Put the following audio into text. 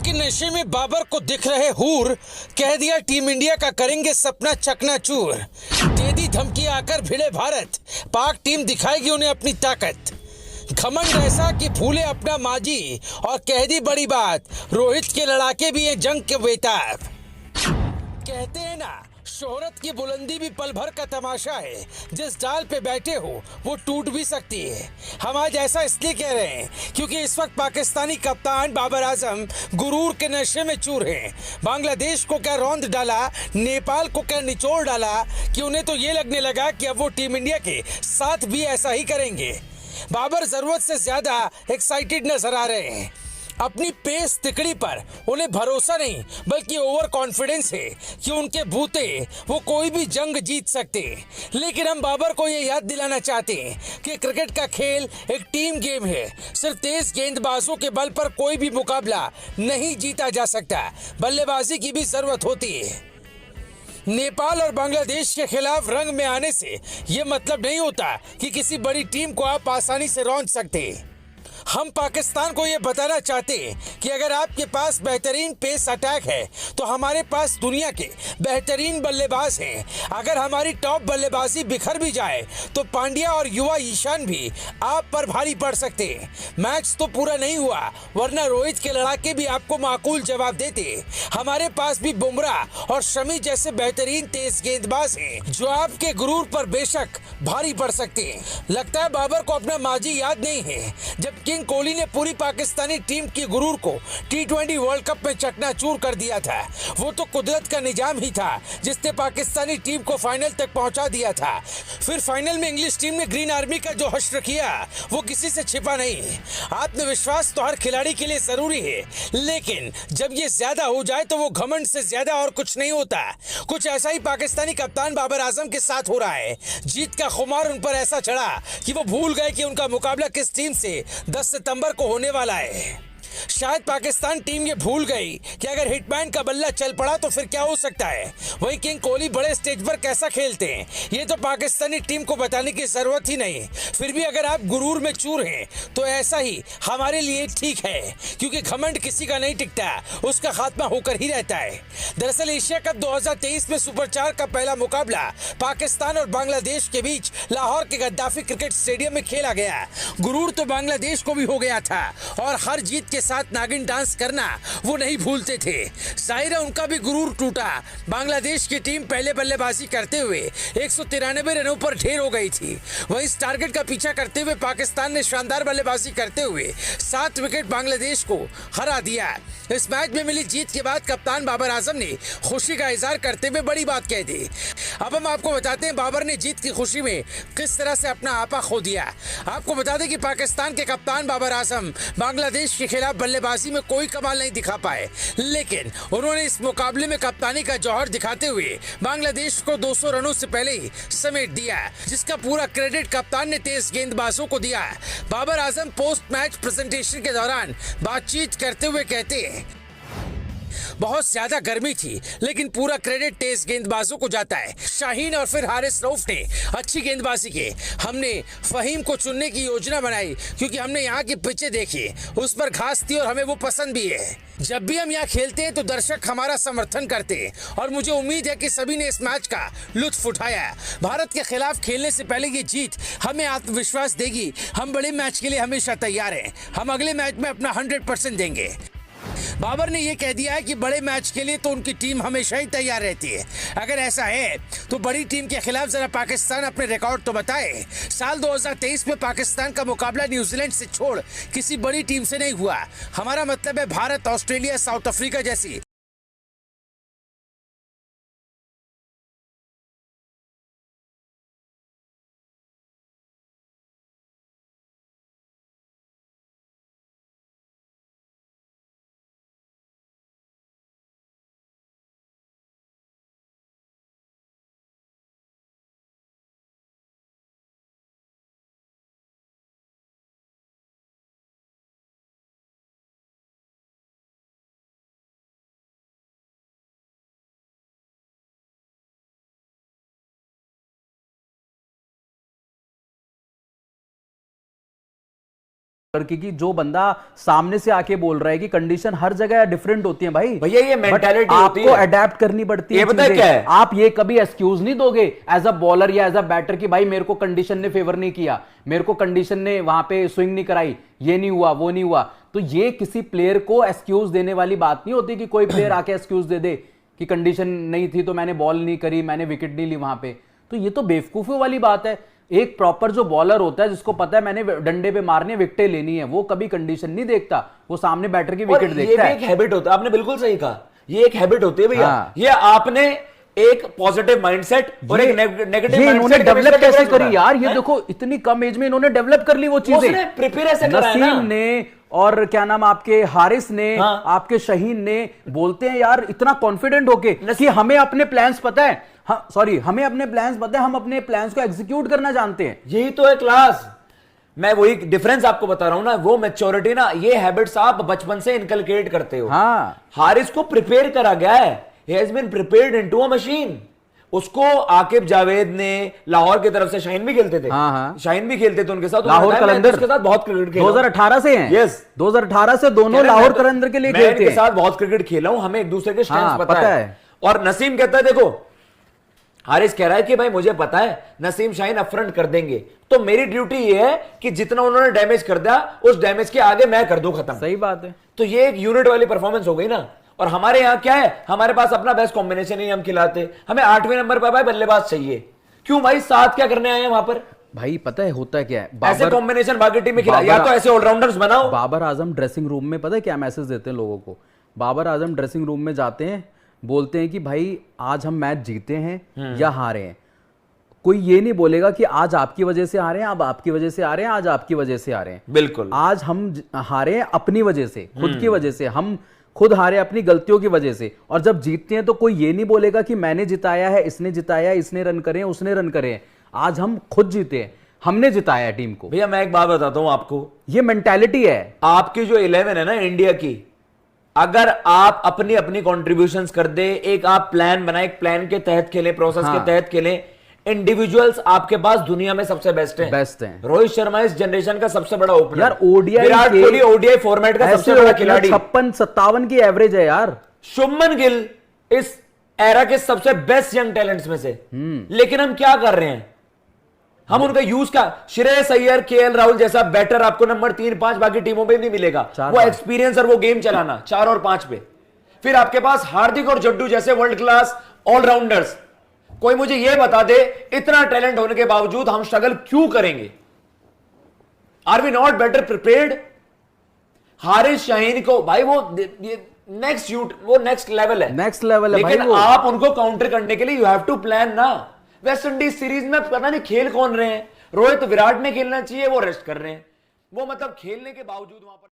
के नशे में बाबर को दिख रहे हूर, कह दिया टीम इंडिया का करेंगे सपना चकनाचूर। दे दी धमकी आकर भिड़े भारत, पाक टीम दिखाएगी उन्हें अपनी ताकत। घमंड ऐसा कि भूले अपना माजी और कह दी बड़ी बात, रोहित के लड़ाके भी हैं जंग के बेताब। कहते हैं ना, शोहरत की बुलंदी भी पल भर का तमाशा है, जिस डाल पे बैठे हो वो टूट भी सकती है। हम आज ऐसा इसलिए कह रहे हैं क्योंकि इस वक्त पाकिस्तानी कप्तान बाबर आजम गुरूर के नशे में चूर हैं। बांग्लादेश को क्या रौंद डाला, नेपाल को क्या निचोड़ डाला कि उन्हें तो ये लगने लगा कि अब वो टीम इंडिया के साथ भी ऐसा ही करेंगे। बाबर जरूरत से ज्यादा एक्साइटेड नजर आ रहे हैं। अपनी पेस तिकड़ी पर उन्हें भरोसा नहीं बल्कि ओवर कॉन्फिडेंस है कि उनके बूते वो कोई भी जंग जीत सकते। लेकिन हम बाबर को ये याद दिलाना चाहते हैं कि क्रिकेट का खेल एक टीम गेम है। सिर्फ तेज गेंदबाजों के बल पर कोई भी मुकाबला नहीं जीता जा सकता, बल्लेबाजी की भी जरूरत होती है। नेपाल और बांग्लादेश के खिलाफ रंग में आने से ये मतलब नहीं होता कि किसी बड़ी टीम को आप आसानी से रौंद सकते। हम पाकिस्तान को ये बताना चाहते हैं कि अगर आपके पास बेहतरीन पेस अटैक है तो हमारे पास दुनिया के बेहतरीन बल्लेबाज हैं। अगर हमारी टॉप बल्लेबाजी बिखर भी जाए तो पांड्या और युवा ईशान भी आप पर भारी पड़ सकते हैं। मैच तो पूरा नहीं हुआ, वरना रोहित के लड़ाके भी आपको माकूल जवाब देते। हमारे पास भी बुमराह और शमी जैसे बेहतरीन तेज गेंदबाज हैं जो आपके गुरूर पर बेशक भारी पड़ सकते हैं। लगता है बाबर को अपना माजी याद नहीं है, जब किंग कोहली ने पूरी पाकिस्तानी टीम की गुरूर को T20 वर्ल्ड कप में चकनाचूर कर दिया था। वो तो कुदरत का निजाम ही था जिसने पाकिस्तानी टीम को फाइनल तक पहुंचा दिया था। फिर फाइनल में इंग्लिश टीम ने ग्रीन आर्मी का जो हश्र किया वो किसी से छिपा नहीं। आत्मविश्वास तो हर खिलाड़ी के लिए जरूरी है, लेकिन जब ये ज्यादा हो जाए तो वो घमंड से ज्यादा और कुछ नहीं होता। कुछ ऐसा ही पाकिस्तानी कप्तान बाबर आजम के साथ हो रहा है। जीत का खुमार उन पर ऐसा चढ़ा कि वो भूल गए कि उनका मुकाबला किस टीम से 10 सितंबर को होने वाला है। शायद पाकिस्तान टीम ये भूल गई कि अगर हिटमैन का बल्ला चल पड़ा तो फिर क्या हो सकता है। वही किंग कोहली बड़े स्टेज पर कैसा खेलते हैं ये तो पाकिस्तानी टीम को बताने की जरूरत ही नहीं। फिर भी अगर आप गुरूर में चूर हैं तो ऐसा ही हमारे लिए ठीक है, क्योंकि घमंड किसी का नहीं टिकता, उसका खात्मा होकर ही रहता है। दरअसल एशिया कप 2023 में सुपर 4 का पहला मुकाबला पाकिस्तान और बांग्लादेश के बीच लाहौर के गद्दाफी क्रिकेट स्टेडियम में खेला गया। गुरूर तो बांग्लादेश को भी हो गया था और हर जीत के साथ नागिन डांस करना वो नहीं भूलते थे। जाहिर है उनका भी गुरूर टूटा। बांग्लादेश की टीम पहले बल्लेबाजी करते हुए 193 रनों पर ढेर हो गई थी। वहीं इस टारगेट का पीछा करते हुए पाकिस्तान ने शानदार बल्लेबाजी करते हुए 7 विकेट बांग्लादेश को हरा दिया। इस मैच में मिली जीत के बाद कप्तान बाबर आजम ने खुशी का इजहार करते हुए बड़ी बात कह दी। अब हम आपको बताते हैं बाबर ने जीत की खुशी में किस तरह से अपना आपा खो दिया। आपको बता दें कि पाकिस्तान के कप्तान बाबर आजम बांग्लादेश के खिलाफ बल्लेबाजी में कोई कमाल नहीं दिखा पाए, लेकिन उन्होंने इस मुकाबले में कप्तानी का जौहर दिखाते हुए बांग्लादेश को 200 रनों से पहले ही समेट दिया, जिसका पूरा क्रेडिट कप्तान ने तेज गेंदबाजों को दिया। Babar Azam post match presentation के दौरान बातचीत करते हुए कहते हैं, बहुत ज्यादा गर्मी थी लेकिन पूरा क्रेडिट तेज गेंदबाजों को जाता है। शाहीन और फिर हारिस रऊफ ने अच्छी गेंदबाजी की। हमने फहीम को चुनने की योजना बनाई क्योंकि हमने यहाँ की पिचें देखी, उस पर घास थी और हमें वो पसंद भी है। जब भी हम यहाँ खेलते हैं तो दर्शक हमारा समर्थन करते हैं और मुझे उम्मीद है कि सभी ने इस मैच का लुत्फ उठाया। भारत के खिलाफ खेलने से पहले ये जीत हमें आत्मविश्वास देगी। हम बड़े मैच के लिए हमेशा तैयार हैं। हम अगले मैच में अपना 100% देंगे। बाबर ने यह कह दिया है कि बड़े मैच के लिए तो उनकी टीम हमेशा ही तैयार रहती है। अगर ऐसा है तो बड़ी टीम के खिलाफ जरा पाकिस्तान अपने रिकॉर्ड तो बताए। साल 2023 में पाकिस्तान का मुकाबला न्यूजीलैंड से छोड़ किसी बड़ी टीम से नहीं हुआ। हमारा मतलब है भारत, ऑस्ट्रेलिया, साउथ अफ्रीका जैसी की जो बंदा सामने से आके बोल रहा है कि कंडीशन हर जगह डिफरेंट होती है भाई। भैया ये मेंटालिटी होती है, आपको अडेप्ट करनी पड़ती है। ये पता है क्या है? आप ये कभी एक्सक्यूज नहीं दोगे एज अ बॉलर या एज अ बैटर कि भाई मेरे को कंडीशन ने फेवर नहीं किया, मेरे को कंडीशन ने वहां पे स्विंग नहीं कराई, ये नहीं हुआ वो नहीं हुआ। तो ये किसी प्लेयर को एक्सक्यूज देने वाली बात नहीं होती कि कोई प्लेयर आके एक्सक्यूज दे दे कि कंडीशन नहीं थी तो मैंने बॉल नहीं करी, मैंने विकेट नहीं ली वहां पे। तो ये तो बेवकूफी वाली बात है। एक प्रॉपर जो बॉलर होता है जिसको पता है मैंने डंडे पे मारनी है, विकेटें लेनी है, वो कभी कंडीशन नहीं देखता, वो सामने बैटर की विकेट देखता है। ये एक हैबिट होता है, आपने बिल्कुल सही कहा, ये एक हैबिट होती है भैया। हाँ। ये आपने एक पॉजिटिव माइंडसेट और एक नेगेटिव ये इन्होंने डेवलप कैसे करी यार? ये देखो इतनी कम एज में इन्होंने डेवलप कर ली वो चीजें। प्रिपेयर ऐसे करा है ना। नसीम ने और क्या नाम आपके हारिस ने, हाँ। आपके शहीन ने बोलते हैं यार इतना कॉन्फिडेंट होके कि हमें अपने प्लान्स पता है, सॉरी हमें अपने प्लान्स पता है, हम अपने प्लान्स को एग्जीक्यूट करना जानते हैं। यही तो है क्लास। मैं वही डिफरेंस आपको बता रहा हूं ना, वो मैच्योरिटी ना, ये हैबिट्स आप बचपन से इनकलकेट करते हो। हाँ। हारिस को प्रिपेयर करा गया है, he has been prepared into a machine। उसको आकिब जावेद ने, लाहौर की तरफ से शाहीन भी खेलते थे। हाँ हाँ। शाहीन भी खेलते थे उनके साथ। लाहौर कलंदर के साथ बहुत क्रिकेट खेला 2018 से हैं। यस 2018 से दोनों लाहौर कलंदर के लिए खेलते हैं। मैं इनके साथ बहुत क्रिकेट खेला हूं, हमें एक दूसरे के स्ट्रेंथ्स हाँ, पता है। और नसीम कहता है, देखो हारिस कह रहा है कि भाई मुझे पता है नसीम शाहीन अपफ्रंट कर देंगे, तो मेरी ड्यूटी ये है कि जितना उन्होंने डैमेज कर दिया उस डैमेज के आगे मैं कर दूं खत्म। सही बात है। तो ये एक यूनिट वाली परफॉर्मेंस हो गई ना। और हमारे यहाँ क्या है, हमारे पास अपना बेस्ट कॉम्बिनेशन ही हम खिलाते। हमें 8वें नंबर पर भाई बल्लेबाज चाहिए। क्यों भाई, 7 क्या करने आए हैं वहां पर? भाई पता है होता क्या है, ऐसे कॉम्बिनेशन बाकी टीम में खिला, या तो ऐसे ऑलराउंडर्स बनाओ। बाबर आजम ड्रेसिंग रूम में पता है क्या मैसेज देते हैं लोगों को? बाबर आजम ड्रेसिंग रूम में जाते हैं, बोलते हैं कि भाई आज हम मैच जीते हैं या हारे हैं। कोई ये नहीं बोलेगा कि आज आपकी वजह से हारे हैं, अब आपकी वजह से आ रहे हैं, आज आपकी वजह से आ रहे हैं। बिल्कुल। आज हम हारे हैं अपनी वजह से, खुद की वजह से, हम खुद हारे अपनी गलतियों की वजह से। और जब जीतते हैं तो कोई ये नहीं बोलेगा कि मैंने जिताया है, इसने जिताया, इसने रन करे, उसने रन करे। आज हम खुद जीते हैं, हमने जिताया है टीम को। भैया मैं एक बात बताता हूं आपको, ये मेंटालिटी है आपकी जो 11 है ना इंडिया की, अगर आप अपनी अपनी कॉन्ट्रीब्यूशंस कर दे, एक आप प्लान बनाए, एक प्लान के तहत खेलें, प्रोसेस के तहत खेलें, इंडिविजुअल्स आपके पास दुनिया में सबसे बेस्ट हैं। रोहित शर्मा इस जनरेशन का सबसे बड़ा ओपनर यार। ODI Virat Kohli ODI format का सबसे बड़ा खिलाड़ी, 56-57 की एवरेज है यार। शुभमन गिल इस एरा के सबसे बेस्ट यंग टैलेंट्स में से। लेकिन हम क्या कर रहे हैं, हम उनका यूज का, श्रेयस अय्यर, केएल राहुल जैसा बैटर आपको नंबर 3-5 बाकी टीमों पे नहीं मिलेगा। वो एक्सपीरियंस और वो गेम चलाना 4 और 5 पे। फिर आपके पास हार्दिक और जड्डू जैसे वर्ल्ड क्लास ऑलराउंडर्स। कोई मुझे यह बता दे, इतना टैलेंट होने के बावजूद हम स्ट्रगल क्यों करेंगे? Are we not better prepared? Haris Shaheen को भाई वो नेक्स्ट लेवल है, नेक्स्ट लेवल है। लेकिन आप उनको काउंटर करने के लिए यू हैव टू प्लान ना। वेस्ट इंडीज सीरीज में पता नहीं खेल कौन रहे हैं, रोहित विराट ने खेलना चाहिए, वो रेस्ट कर रहे हैं। वो मतलब खेलने के बावजूद वहां पर